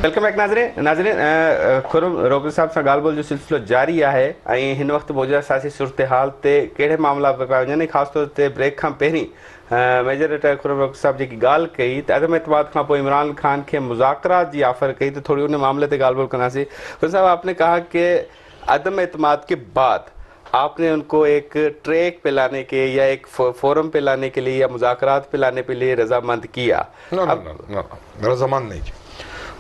Welcome back नाज़रीन खुरम रोकरी साहब सां ॻाल्हि ॿोल जो सिलसिलो जारी आहे ऐं हिन वक़्तु मौजूदा सियासी सूरत हाल ते कहिड़े मामला पिया वञनि ख़ासि तौर ते ब्रेक खां पहिरीं मेजर रिटायर खुरम रोकरी साहब जेकी ॻाल्हि कई त अदम एतमाद खां पोइ इमरान खान के मुज़ाकरात जी ऑफर कई तो थोड़ी उन मामले ते ॻाल्हि ॿोल कंदासीं। खुरम साहब, आपने कहा कि अदम एतमाद के बाद आपने उनको एक ट्रैक पे लाने के या एक फोरम पे लाने के लिए या मुज़ाकरात पे लाने के लिए रजामंद किया। रजामंद नहीं की।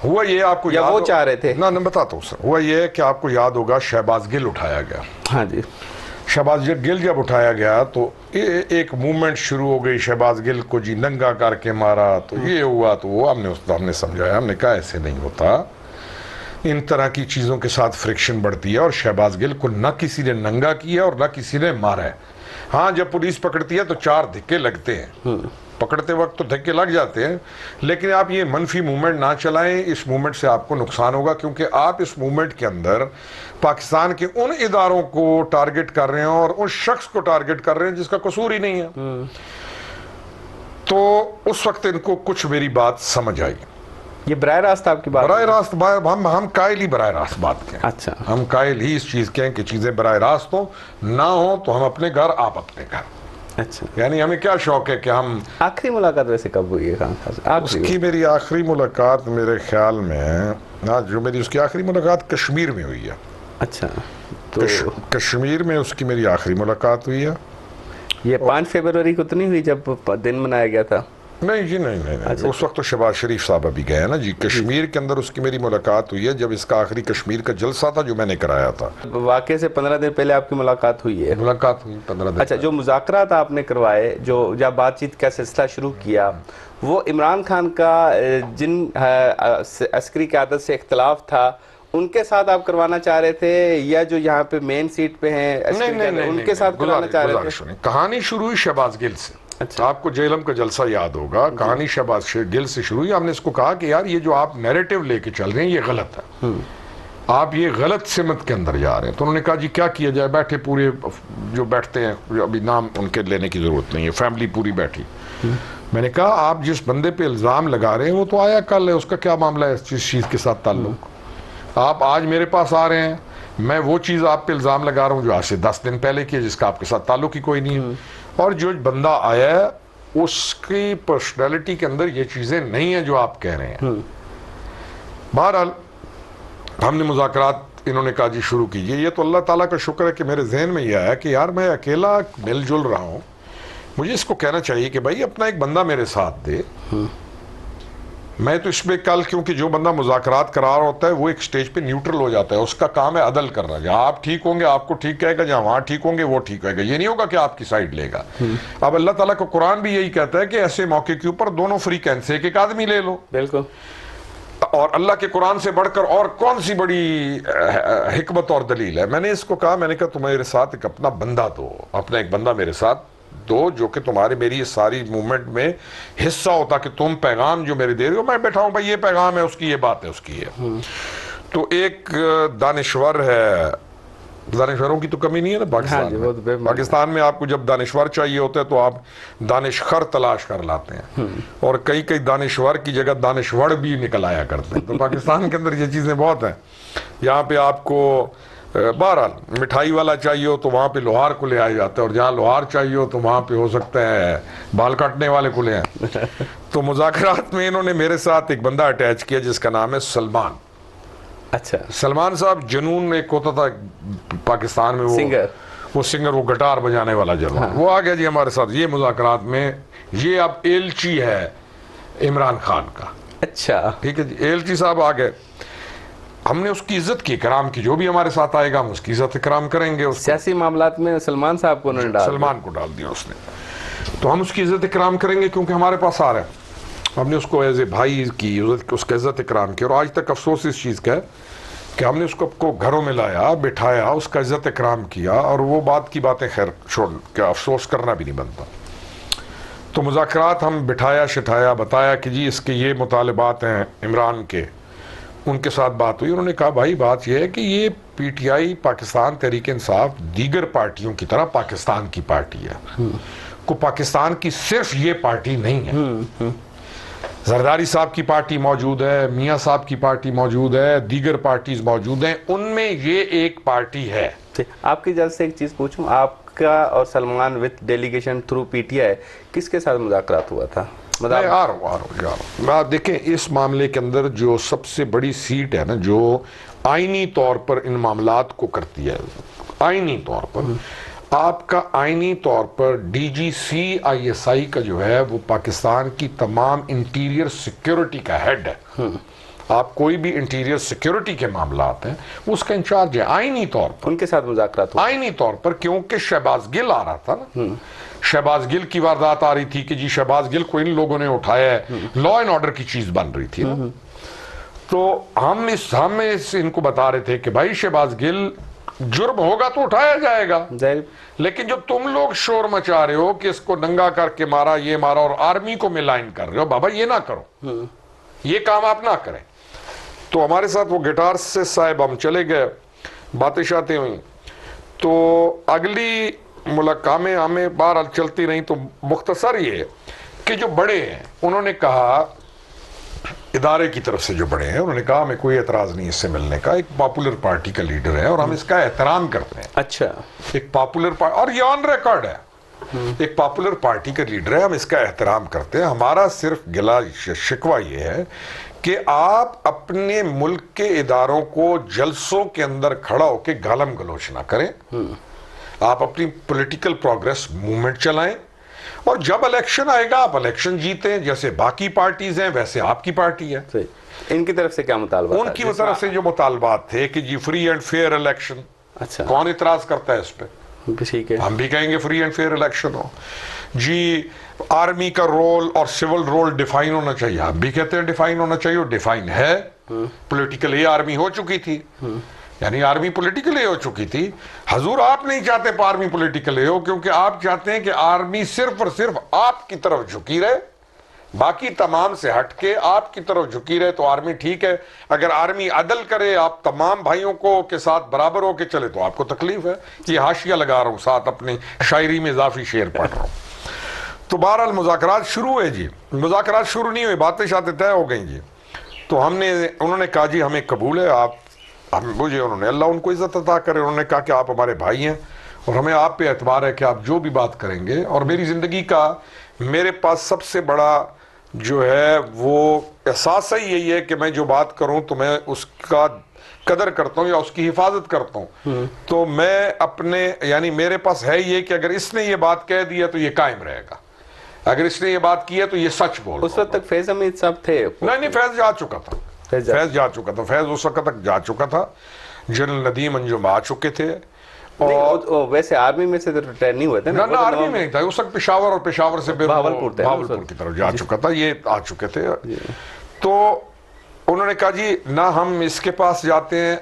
हुआ ये आपको या याद वो चाह रहे थे? ना बताता हूँ सर। हुआ ये कि आपको याद होगा शहबाज गिल उठाया गया। हाँ जी। शहबाज गिल जब उठाया गया तो एक मूवमेंट शुरू हो गई, शहबाज गिल को जी नंगा करके मारा, तो ये हुआ तो वो हमने समझाया, हमने कहा ऐसे नहीं होता, इन तरह की चीज़ों के साथ फ्रिक्शन बढ़ती है। और शहबाज गिल को न किसी ने नंगा किया और न किसी ने मारा है। हाँ, जब पुलिस पकड़ती है तो 4 धक्के लगते हैं, पकड़ते वक्त तो धक्के लग जाते हैं, लेकिन आप ये मनफी मूवमेंट ना चलाएं। इस मूवमेंट से आपको नुकसान होगा, क्योंकि आप इस मूवमेंट के अंदर पाकिस्तान के उन इदारों को टारगेट कर रहे हैं और उस शख्स को टारगेट कर रहे हैं जिसका कसूर ही नहीं है। तो उस वक्त इनको कुछ मेरी बात समझ आई। ये बराह रास्त आपकी बात? बराह रास्त हम कायल ही बराह रास्त बात के। अच्छा, हम कायल ही इस चीज के हैं कि चीजें बराह रास्त हो ना हो तो हम अपने घर, आप अपने घर। अच्छा, यानी हमें क्या शौक है कि हम। आखिरी मुलाकात वैसे कब हुई है खान साहब? उसकी मेरी आखिरी मुलाकात मेरे ख्याल में जो मेरी उसकी आखिरी मुलाकात कश्मीर में हुई है। अच्छा, तो कश्मीर में उसकी मेरी आखिरी मुलाकात हुई है। ये 5 फरवरी को तो नहीं हुई जब दिन मनाया गया था? नहीं जी, नहीं। अच्छा, उस वक्त तो शहबाज शरीफ साहब अभी गए ना जी। कश्मीर के अंदर उसकी मेरी मुलाकात हुई है जब इसका आखिरी कश्मीर का जलसा था जो मैंने कराया था। वाकई से 15 दिन पहले आपकी मुलाकात हुई है? मुलाकात हुई 15 दिन। अच्छा, जो मुज़ाकरात आपने करवाए, जो जब बातचीत का सिलसिला शुरू किया, वो इमरान खान का जिन अस्करी क़यादत से इख्तलाफ था उनके साथ आप करवाना चाह रहे थे, या जो यहाँ पे मेन सीट पे हैं नहीं, उनके साथ करवाना चाह रहे थे? कहानी शुरू हुई शहबाज गिल से। अच्छा। आपको जेलम का जलसा याद होगा, कहानी शहबाज गिल से शुरू हुई। हमने इसको कहा कि यार ये जो आप नैरेटिव लेके चल रहे हैं ये गलत है, आप ये गलत सिमत के अंदर जा रहे हैं। तो उन्होंने कहा जी क्या किया जाए, बैठे पूरे जो बैठते हैं, अभी नाम उनके लेने की जरूरत नहीं है, फैमिली पूरी बैठी। मैंने कहा आप जिस बंदे पे इल्जाम लगा रहे हैं वो तो आया कल है, उसका क्या मामला है इस चीज के साथ ताल्लुक? आप आज मेरे पास आ रहे हैं, मैं वो चीज़ आप पे इल्ज़ाम लगा रहा हूँ जो आज से 10 दिन पहले की है, जिसका आपके साथ ताल्लुक ही कोई नहीं है। और जो बंदा आया है उसकी पर्सनैलिटी के अंदर ये चीज़ें नहीं है जो आप कह रहे हैं। बहरहाल हमने मुज़ाकरात, इन्होंने कहा जी शुरू कीजिए। ये तो अल्लाह ताला का शुक्र है कि मेरे जहन में यह आया कि यार मैं अकेला मिलजुल रहा हूँ, मुझे इसको कहना चाहिए कि भाई अपना एक बंदा मेरे साथ दे। मैं तो इसमें कल, क्योंकि जो बंदा मुज़ाकरात करा रहा होता है वो एक स्टेज पे न्यूट्रल हो जाता है, उसका काम है अदल करना। जहाँ आप ठीक होंगे आपको ठीक कहेगा, जहाँ वहाँ ठीक होंगे वो ठीक कहेगा। ये नहीं होगा कि आपकी साइड लेगा। अब अल्लाह ताला का कुरान भी यही कहता है कि ऐसे मौके के ऊपर दोनों फ्री कैन से एक आदमी ले लो। बिल्कुल। और अल्लाह के कुरान से बढ़कर और कौन सी बड़ी हिकमत और दलील है। मैंने इसको कहा, मैंने कहा तुम्हारे साथ एक अपना बंदा दो, अपना एक बंदा मेरे साथ दो जो कि तुम्हारे मेरी ये सारी मूवमेंट में हिस्सा होता, कि तुम पैगाम जो मेरे दे रहे हो मैं बैठा हूं भाई ये पैगाम है उसकी, ये बात है उसकी है। तो एक दानिश्वर है, दानिश्वरों की तो कमी नहीं है ना पाकिस्तान में। पाकिस्तान में आपको जब दानिश्वर चाहिए होता है तो आप दानिशखर तलाश कर लाते हैं, और कई कई दानिश्वर की जगह दानिशवड़ भी निकल आया करते हैं। तो पाकिस्तान के अंदर ये चीज़ें बहुत हैं। यहाँ पे आपको बहरहाल मिठाई वाला चाहिए हो तो वहाँ पे लोहार को ले आया जाता है, और जहाँ लोहार चाहिए हो तो वहाँ पे हो सकता है बाल काटने वाले को ले आए। तो मुज़ाकरात में इन्होंने मेरे साथ एक बंदा अटैच किया जिसका नाम है सलमान। अच्छा। सलमान साहब जुनून एक होता था पाकिस्तान में, वो सिंगर वो गिटार बजाने वाला जुनून। हाँ। वो आ गया जी हमारे साथ ये मुज़ाकरात में। ये अब एलची है इमरान खान का। अच्छा, ठीक है जी, एलची साहब आ गए। हमने उसकी इज्जत की, कराम की, जो भी हमारे साथ आएगा हम उसकी इज्जत कराम करेंगे। सियासी मामलात में सलमान साहब को सलमान को डाल दिया उसने, तो हम उसकी इज्जत कराम करेंगे क्योंकि हमारे पास आ रहे हैं। हमने उसको एज ए भाई की उसका इज्जत कराम की, और आज तक अफसोस इस चीज़ का है कि हमने उसको घरों में लाया, बिठाया, उसका इज्जत कराम किया, और वो बात की बातें खैर छोड़ के अफसोस करना भी नहीं बनता। तो मुज़ाकरात हम बिठाया शिठाया, बताया कि जी इसके ये मुतालबात हैं इमरान के, उनके साथ बात हुई। उन्होंने कहा भाई बात यह है कि ये पीटीआई पाकिस्तान तहरीक इंसाफ दीगर पार्टियों की तरह पाकिस्तान की पार्टी है, को पाकिस्तान की सिर्फ ये पार्टी नहीं है। जरदारी साहब की पार्टी मौजूद है, मियां साहब की पार्टी मौजूद है, दीगर पार्टीज मौजूद हैं, उनमें ये एक पार्टी है। आपकी इजाजत से एक चीज पूछूं, आपका और Salman with delegation through PTI किसके साथ मुज़ाकरात हुआ था? मैं आ रहा हूँ। आप देखें, इस मामले के अंदर जो सबसे बड़ी सीट है ना, जो आईनी तौर पर इन मामलात को करती है, आईनी तौर पर, आपका आईनी तौर पर डीजीसी आईएसआई का जो है वो पाकिस्तान की तमाम इंटीरियर सिक्योरिटी का हेड है। आप कोई भी इंटीरियर सिक्योरिटी के मामलात हैं उसका इंचार्ज है आईनी तौर पर। उनके साथ मुज़ाकरात हुआ आईनी तौर पर, क्योंकि शहबाज गिल आ रहा था ना, शहबाज गिल की वारदात आ रही थी कि जी शहबाज गिल को इन लोगों ने उठाया है, लॉ एंड ऑर्डर की चीज बन रही थी ना। तो हम इनको बता रहे थे कि भाई शहबाज गिल जुर्म होगा तो उठाया जाएगा, लेकिन जब तुम लोग शोर मचा रहे हो कि इसको नंगा करके मारा, ये मारा, और आर्मी को मिलाइन कर रहे हो, बाबा ये ना करो, ये काम आप ना करें। तो हमारे साथ वो गिटार से साहब हम चले गए, बातें शातें हुई, तो अगली मुलाकामें हमें बहरहाल चलती रही। तो मुख्तसर ये कि जो बड़े हैं उन्होंने कहा, इदारे की तरफ से जो बड़े हैं उन्होंने कहा हमें कोई एतराज नहीं इससे मिलने का, एक पॉपुलर पार्टी का लीडर है और हम इसका एहतराम करते हैं। अच्छा, एक पॉपुलर पार्टी, और ये ऑन रिकॉर्ड है, एक पॉपुलर पार्टी का लीडर है, हम इसका एहतराम करते हैं। हमारा सिर्फ गिला शिकवा ये है कि आप अपने मुल्क के इदारों को जलसों के अंदर खड़ा होकर गालम गलोच ना करें, आप अपनी पॉलिटिकल प्रोग्रेस मूवमेंट चलाएं, और जब इलेक्शन आएगा आप इलेक्शन जीतें, जैसे बाकी पार्टीज हैं वैसे आपकी पार्टी है। इनकी तरफ से क्या मुतालबा? उनकी तरफ से जो मुतालबात थे कि जी फ्री एंड फेयर इलेक्शन। अच्छा, कौन इतराज करता है इस पे? ठीक है, हम भी कहेंगे फ्री एंड फेयर इलेक्शन हो जी। आर्मी का रोल और सिविल रोल डिफाइन होना चाहिए, हम भी कहते हैं डिफाइन होना चाहिए, डिफाइन है। पॉलिटिकल ये आर्मी हो चुकी थी, यानी आर्मी पॉलिटिकल हो चुकी थी। हजूर आप नहीं चाहते आर्मी पॉलिटिकल हो, क्योंकि आप चाहते हैं कि आर्मी सिर्फ और सिर्फ आपकी तरफ झुकी रहे, बाकी तमाम से हटके आपकी तरफ झुकी रहे तो आर्मी ठीक है। अगर आर्मी अदल करे, आप तमाम भाइयों को के साथ बराबर होके चले तो आपको तकलीफ है। ये हाशिया लगा रहा हूं, साथ अपनी शायरी में इजाफी शेर पढ़ रहा हूं। तो बहरहाल मुज़ाकरात शुरू हुए जी, मुज़ाकरात शुरू नहीं हुए, बातें शातें तय हो गई जी। तो उन्होंने कहा जी हमें कबूल है, आप मुझे, उन्होंने अल्लाह उनको इज्जत अता करे, उन्होंने कहा कि आप हमारे भाई हैं और हमें आप पे एतबार है कि आप जो भी बात करेंगे। और मेरी ज़िंदगी का मेरे पास सबसे बड़ा जो है वो एहसास ही यही है कि मैं जो बात करूं तो मैं उसका कदर करता हूं या उसकी हिफाजत करता हूं। तो मैं अपने, यानी मेरे पास है ये कि अगर इसने ये बात कह दी है तो ये कायम रहेगा, अगर इसने ये बात की है तो ये सच बोल। उस वक्त तक फैज अमीद साहब थे? नहीं, फैज जा चुका था, फैज जा चुका था, फैज उस वक्त तक जा चुका था। जनरल नदीम अंजुम आ चुके थे, और वैसे आर्मी में से तो रिटायर नहीं हुए थे ना? आर्मी में नहीं था उस वक्त, पेशावर, और पेशावर से भावलपुर की तरफ जा चुका था, ये आ चुके थे। तो उन्होंने कहा जी ना हम इसके पास जाते हैं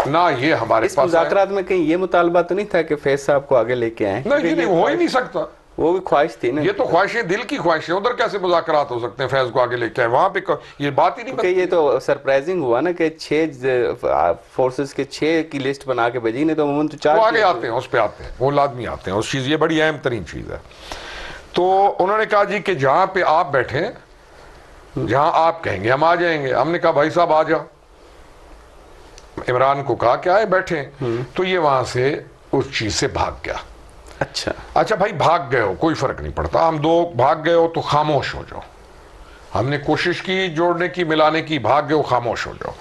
ना ये हमारे पास। मुज़ाकरात में कहीं ये मुतालबा तो नहीं था कि फैज साहब को आगे लेके आए? नहीं, हो ही नहीं सकता, वो भी ख्वाहिश थी ना, ये तो ख्वाहिशें, दिल की ख्वाहिशें, उधर कैसे मुज़ाकरात हो सकते हैं फैज को आगे लेके आए, वहां पे ये बात ही नहीं बनती। ये तो सरप्राइजिंग हुआ ना कि 6 फोर्सेस के 6 की लिस्ट बना के भेजी, नहीं तो अमूमन तो 4 आगे आते हैं, उस पे आते हैं, वो लाजमी आते हैं उस चीज, ये बड़ी अहम तरीन चीज है। तो उन्होंने कहा जी कि जहां पे आप बैठे, जहां आप कहेंगे हम आ जाएंगे। हमने कहा भाई साहब आ जाओ, इमरान को कहा कि आए बैठे। तो ये वहां से उस चीज से भाग गया। अच्छा भाई भाग गए हो कोई फर्क नहीं पड़ता, हम दो भाग गए हो तो खामोश हो जाओ। हमने कोशिश की जोड़ने की, मिलाने की, भाग गए हो खामोश हो जाओ।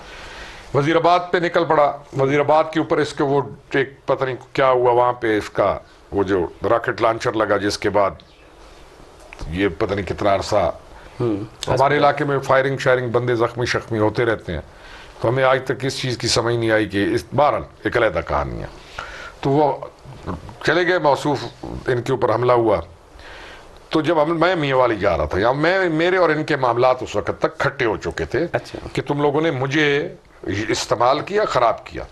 वजीराबाद पे निकल पड़ा, वजीराबाद के ऊपर इसके वो एक पता नहीं क्या हुआ वहां पे, इसका वो जो रॉकेट लॉन्चर लगा, जिसके बाद ये पता नहीं कितना अरसा हमारे इलाके में फायरिंग शायरिंग, बंदे जख्मी शख्मी होते रहते हैं। तो हमें आज तक इस चीज की समझ नहीं आई कि इस बहरहाल एक अलग कहानी है। तो वो चले गए, मौसूफ इनके ऊपर हमला हुआ। तो जब मैं मियाँवाली जा रहा था, या मेरे और इनके मामलात उस वक्त तक खट्टे हो चुके थे। कि तुम लोगों ने मुझे इस्तेमाल किया, खराब किया,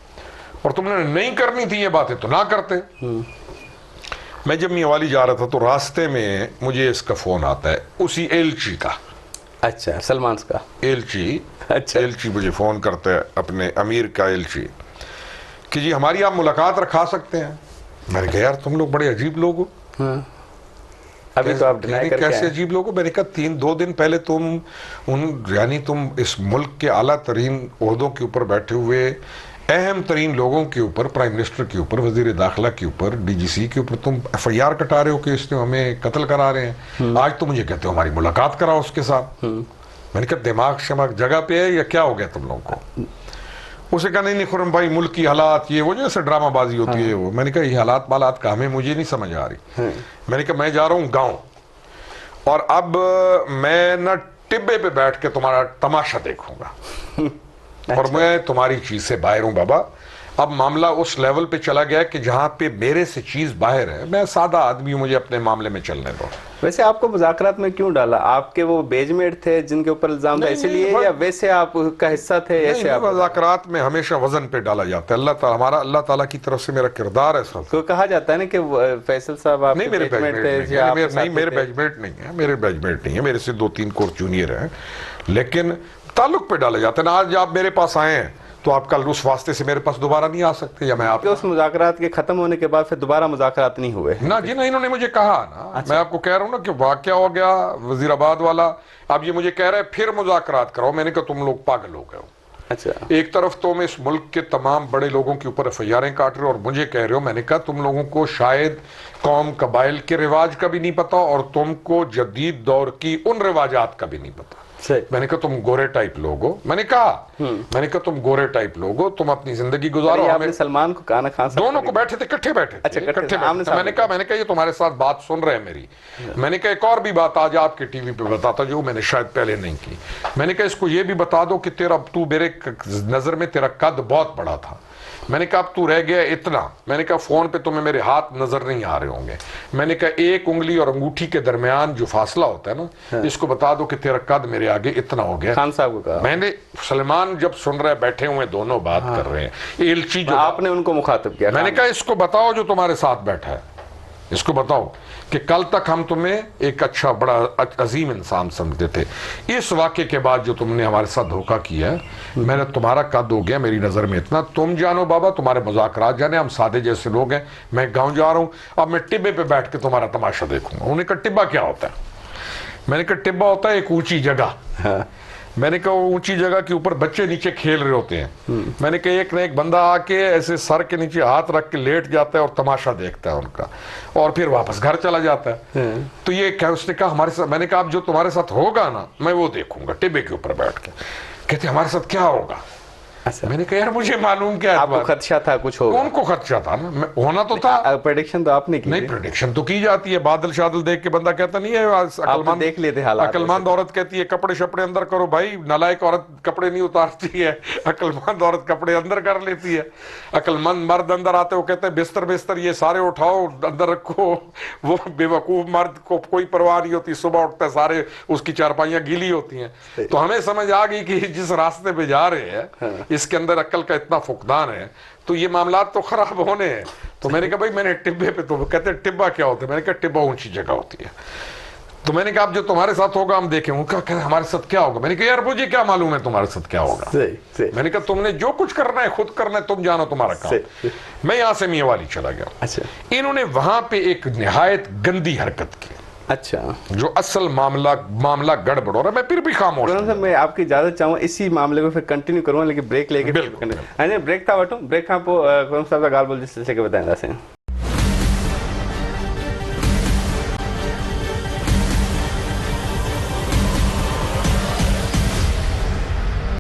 और तुमने नहीं करनी थी ये बातें तो ना करते। मैं जब मियाँवाली जा रहा था तो रास्ते में मुझे इसका फोन आता है, उसी एलची का। अच्छा, सलमान का एलची। अच्छा, एलची मुझे फोन करता है, अपने अमीर का एलची, कि जी हमारी आप मुलाकात रखा सकते हैं। मैंने कहा यार तुम लोग बड़े अजीब लोग हो। अभी तो आप डिनाई करके कैसे आए। अजीब लोगों, मैंने कहा 2 दिन पहले तुम तुम इस मुल्क के आला तरीन ओहदों के ऊपर बैठे हुए अहम तरीन लोगों के ऊपर, प्राइम मिनिस्टर के ऊपर, वजीर दाखिला के ऊपर, डीजीसी के ऊपर तुम FIR कटा रहे हो कि इसने हमें कत्ल करा रहे हैं। आज तो मुझे कहते हो हमारी मुलाकात कराओ उसके साथ। मैंने कहा दिमाग शमाग जगह पे है या क्या हो गया तुम लोगों को? उसे कहा नहीं खुरम भाई, मुल्क की हालात ये वो जैसे ड्रामाबाजी होती है वो। मैंने कहा ये हालात मालात का हमें मुझे नहीं समझ आ रही। मैंने कहा मैं जा रहा हूँ गाँव, और अब मैं ना टिब्बे पे बैठ के तुम्हारा तमाशा देखूंगा और मैं तुम्हारी चीज से बाहर हूं बाबा। अब मामला उस लेवल पे चला गया कि जहां पे मेरे से चीज बाहर है। मैं सादा आदमी हूं, मुझे अपने मामले में चलने दो। वैसे आपको मुज़ाकरात में क्यों डाला? आपके वो बेजमेट थे जिनके ऊपर इल्जाम था इसीलिए, या वैसे आपका हिस्सा थे? ऐसे आप मुज़ाकरात में हमेशा वजन पे डाला जाता है। अल्लाह ताला की तरफ से मेरा किरदार है सब। तो कहा जाता है ना कि फैसल साहब आप नहीं, मेरे बैचमेट नहीं है, मेरे बैचमेट नहीं है, मेरे से 2-3 कोर्स जूनियर हैं, लेकिन ताल्लुक पे डाला जाता है ना। आज आप मेरे पास आए हैं तो आप कल उस वास्ते से मेरे पास दोबारा नहीं आ सकते, या मैं आप उस मुज़ाकरात के खत्म होने के बाद फिर दोबारा मुज़ाकरात नहीं हुए? ना जी, ना, इन्होंने मुझे कहा ना। अच्छा। मैं आपको कह रहा हूं ना कि वाकया हो गया वजीराबाद वाला। अब ये मुझे कह रहा है फिर मुज़ाकरात कराओ। मैंने कहा तुम लोग पागल हो गए हो। अच्छा, एक तरफ तुम इस मुल्क के तमाम बड़े लोगों के ऊपर FIR काट रहे हो और मुझे कह रहे हो। मैंने कहा तुम लोगों को शायद कौम कबाइल के रिवाज का भी नहीं पता और तुमको जदीद दौर की उन रिवाजात का भी नहीं पता। मैंने कहा तुम गोरे टाइप लोग हो। मैंने कहा तुम गोरे टाइप लोग हो, तुम अपनी जिंदगी गुजारो। आपने सलमान को कहा ना, खान साहब दोनों को बैठे थे, इकट्ठे बैठे थे। अच्छा, इकट्ठे बैठे। मैंने कहा ये तुम्हारे साथ बात सुन रहे हैं मेरी। मैंने कहा एक और भी बात आज आपके टीवी पे बताता जो मैंने शायद पहले नहीं की। मैंने कहा इसको ये भी बता दो कि तू मेरे नजर में तेरा कद बहुत बड़ा था। मैंने कहा अब तू रह गया इतना। मैंने कहा फोन पे तुम्हें मेरे हाथ नजर नहीं आ रहे होंगे। मैंने कहा एक उंगली और अंगूठी के दरमियान जो फासला होता है ना, इसको बता दो कि तेरा कद मेरे आगे इतना हो गया। खान साहब को कहा मैंने। सलमान जब सुन रहे बैठे हुए दोनों बात कर रहे हैं, एलची जो आपने उनको मुखातिब किया। मैंने कहा इसको बताओ जो तुम्हारे साथ बैठा है, इसको बताओ कि कल तक हम तुम्हें एक अच्छा बड़ा अजीम इंसान समझते थे। इस वाक्य के बाद जो तुमने हमारे साथ धोखा किया है, मैंने तुम्हारा कद हो गया मेरी नजर में इतना। तुम जानो बाबा, तुम्हारे मुज़ाकरात जाने, हम सादे जैसे लोग हैं। मैं गांव जा रहा हूं, अब मैं टिब्बे पे बैठ के तुम्हारा तमाशा देखूंगा। उन्होंने कहा टिब्बा क्या होता है? मैंने कहा टिब्बा होता है एक ऊंची जगह। मैंने कहा ऊंची जगह के ऊपर बच्चे नीचे खेल रहे होते हैं। मैंने कहा एक न एक बंदा आके ऐसे सर के नीचे हाथ रख के लेट जाता है और तमाशा देखता है उनका, और फिर वापस घर चला जाता है। तो ये क्या उसने कहा हमारे साथ? मैंने कहा अब जो तुम्हारे साथ होगा ना, मैं वो देखूंगा टिब्बे के ऊपर बैठ के। कहते हमारे साथ क्या होगा? अच्छा। मैंने कहा यार मुझे मालूम क्या है, आपको खदशा था कुछ होगा? उनको खदशा था ना, होना तो था। प्रेडिक्शन तो आपने की? नहीं, प्रेडिक्शन तो की जाती है। बादल शादल देख के बंदा कहता नहीं है। अकलमंद देख लेते हालात। अकलमंद औरत कहती है कपड़े शपड़े अंदर करो। भाई नालायक औरत कपड़े नहीं उतारती है, अकलमंद औरत कपड़े अंदर कर लेती है। अकलमंद मर्द अंदर आते हो कहते हैं बिस्तर बिस्तर ये सारे उठाओ अंदर रखो। वो बेवकूफ मर्द को कोई परवाह नहीं होती, सुबह उठता है सारे उसकी चारपाइयां गीली होती हैं। तो हमें समझ आ गई कि जिस रास्ते पे जा रहे हैं इसके अंदर अक्ल का इतना फुकदान है, तो ये मामलात तो खराब होने हैं। तो मैंने कहा भाई मैंने टिब्बे पे, तो कहते हैं टिब्बा क्या होता है? मैंने कहा टिब्बा ऊंची जगह होती है। तो मैंने कहा अब जो तुम्हारे साथ होगा हम देखें। उनका कहते हमारे साथ क्या होगा? मैंने कहा यार मुझे क्या मालूम है तुम्हारे साथ क्या होगा। सही। मैंने कहा तुमने जो कुछ करना है खुद करना है, तुम जानो तुम्हारा काम। मैं यहां से मियां वाली चला गया। अच्छा। इन्होंने वहां पे एक निहायत गंदी हरकत की। अच्छा, जो असल मामला गड़बड़ हो रहा है। मैं फिर भी खामोश हूं। मैं आपकी इजाजत चाहूंगा इसी मामले को फिर कंटिन्यू करूंगा, लेकिन ब्रेक लेके बिल्कुल। ब्रेक था वटो ब्रेक खां पोइ साहब सां ॻाल्हि ॿोल जे सिलसिले खे वधाईंदासीं।